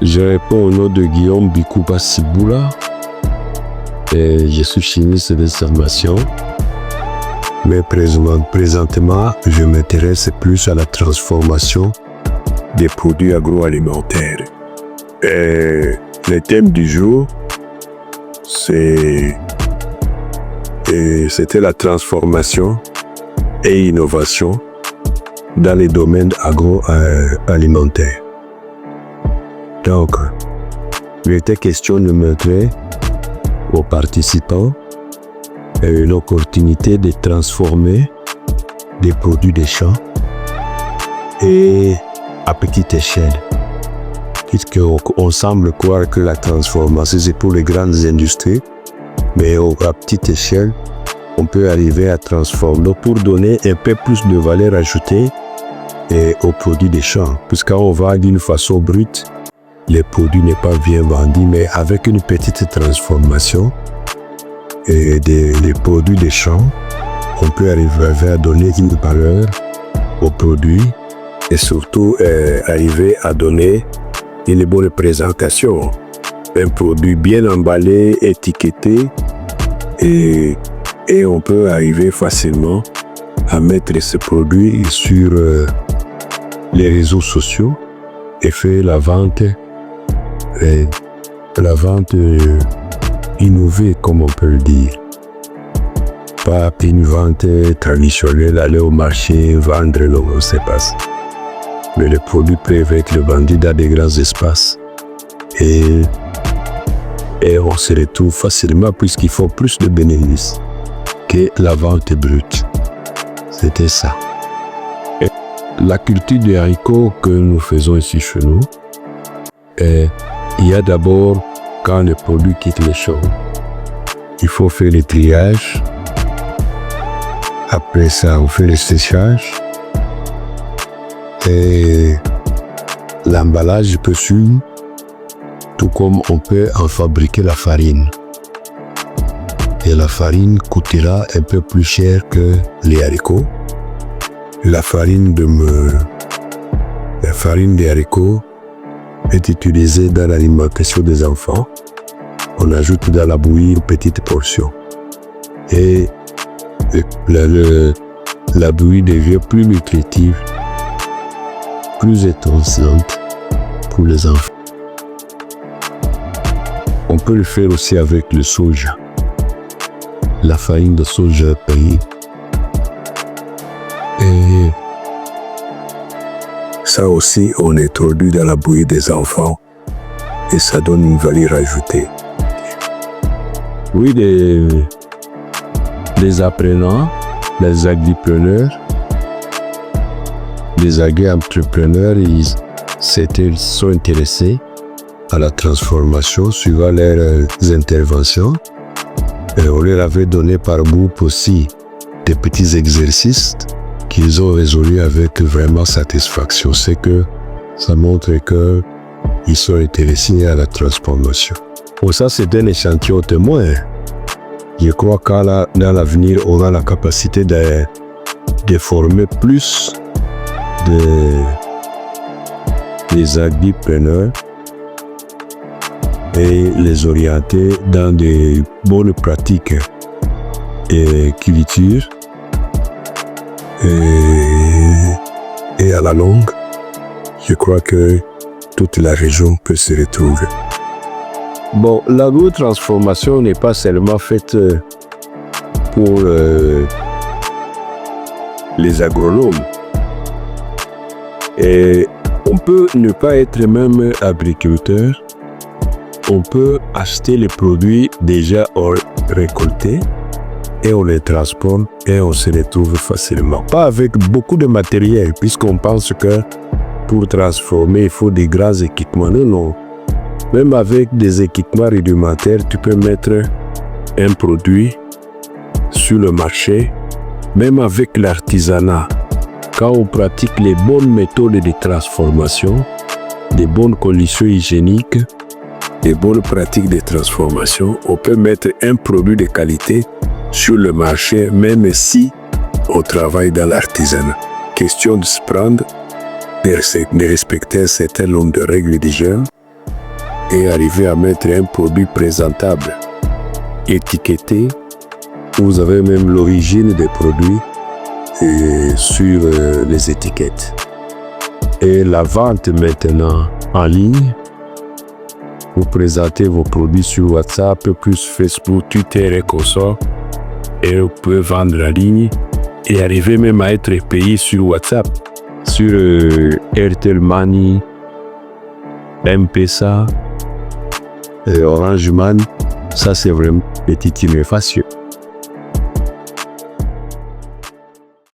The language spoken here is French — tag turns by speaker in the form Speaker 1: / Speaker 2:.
Speaker 1: Je réponds au nom de Guillaume Bikouba Siboula et je suis chimiste de formation. Mais présentement, je m'intéresse plus à la transformation des produits agroalimentaires. Et le thème du jour, c'était la transformation et innovation dans les domaines agroalimentaires. Donc, il était question de montrer aux participants une opportunité de transformer des produits des champs et à petite échelle. Puisqu'on semble croire que la transformation, c'est pour les grandes industries, mais à petite échelle, on peut arriver à transformer pour donner un peu plus de valeur ajoutée aux produits des champs. Puisqu'on on vend d'une façon brute, les produits n'est pas bien vendus, mais avec une petite transformation des produits des champs, on peut arriver à donner une valeur aux produits et surtout arriver à donner une bonne présentation. Un produit bien emballé, étiqueté et on peut arriver facilement à mettre ce produit sur les réseaux sociaux et faire la vente innovée, comme on peut le dire. Pas une vente traditionnelle, aller au marché, vendre, non, on ne sait pas. Mais le produit peut être vendu dans des grands espaces. Et on se retrouve facilement puisqu'il faut plus de bénéfices que la vente brute. C'était ça. Et la culture des haricots que nous faisons ici chez nous, il y a d'abord, quand le produit quitte les champs, il faut faire le triage. Après ça, on fait le séchage. Et l'emballage peut suivre, tout comme on peut en fabriquer la farine. Et la farine coûtera un peu plus cher que les haricots. La farine des haricots est utilisée dans l'alimentation des enfants. On ajoute dans la bouillie une petite portion. Et la bouillie devient plus nutritive, plus étincelante pour les enfants. On peut le faire aussi avec le soja. La farine de soja pays. Et ça aussi, on introduit dans la bouillie des enfants et ça donne une valeur ajoutée. Oui, les apprenants, les agripreneurs, les agri-entrepreneurs, ils sont intéressés à la transformation suivant leurs interventions. Et on leur avait donné par groupe aussi des petits exercices qu'ils ont résolus avec vraiment satisfaction. C'est que ça montre qu'ils sont intéressés à la transformation. Bon, ça, c'est un échantillon témoin. Je crois qu'à dans l'avenir, on a la capacité de former plus des agripreneurs et les orienter dans des bonnes pratiques et culture et à la longue, je crois que toute la région peut se retrouver. Bon, l'agro-transformation n'est pas seulement faite pour les agronomes. Et on peut ne pas être même agriculteur. On peut acheter les produits déjà récoltés et on les transforme et on se retrouve facilement. Pas avec beaucoup de matériel, puisqu'on pense que pour transformer, il faut des grands équipements. Non, non. Même avec des équipements rudimentaires, tu peux mettre un produit sur le marché, même avec l'artisanat. Quand on pratique les bonnes méthodes de transformation, des bonnes conditions hygiéniques, des bonnes pratiques de transformation, on peut mettre un produit de qualité sur le marché, même si on travaille dans l'artisanat. Question de se prendre, de respecter un certain nombre de règles d'hygiène et arriver à mettre un produit présentable, étiqueté. Vous avez même l'origine des produits sur les étiquettes. Et la vente maintenant en ligne, vous présentez vos produits sur WhatsApp, plus Facebook, Twitter et consorts, et vous pouvez vendre en ligne et arriver même à être payé sur WhatsApp, sur Airtel Money, M-Pesa, Orange Money. Ça, c'est vraiment petite innovation.